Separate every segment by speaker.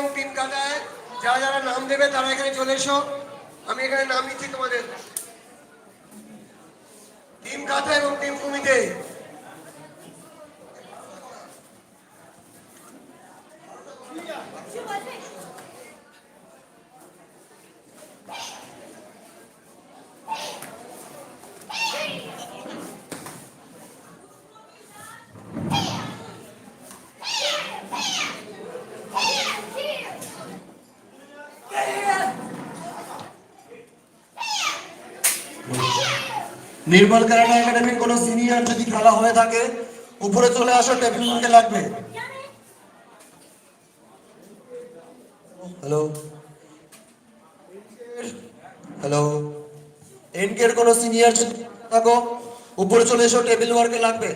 Speaker 1: এবং টিম কাটায় যারা যারা নাম দেবে তারা এখানে চলে এসো। আমি এখানে নাম নিচ্ছি তোমাদের। টিম কাটা এবং টিম কুমিতে নির্মল ক্যারাটা একাডেমির কোনো সিনিয়র যদি খেলা হয়ে থাকে উপরে চলে আসো, টেবিল মার্কে লাগবে। হ্যালো হ্যালো, এনকের কোনো সিনিয়র যদি থাকো উপরে চলে এসো, টেবিল ওয়ার্কে লাগবে।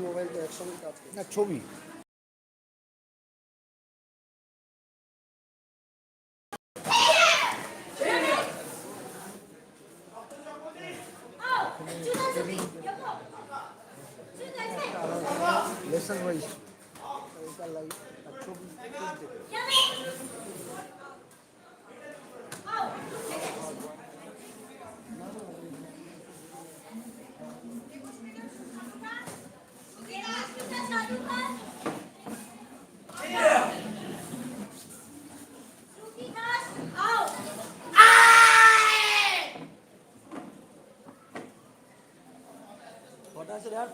Speaker 1: মোবাইল তো একসঙ্গে কাজ করে না, ছবি লেসন ওয়াইজ ছবি। What is it, यार?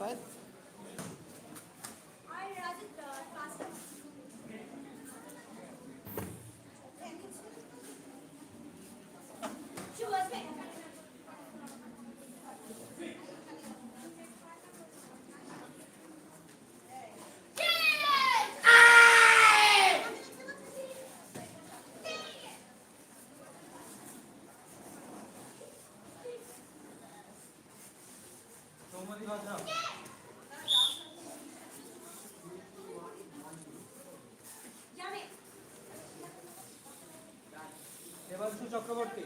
Speaker 1: দেবাংশু চক্রবর্তী,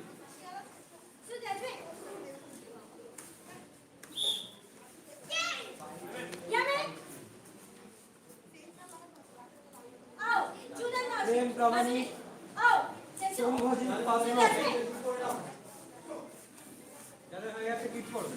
Speaker 1: প্রেম প্রামাণিক, যাদের হয়ে গেছে পিঠ করবে।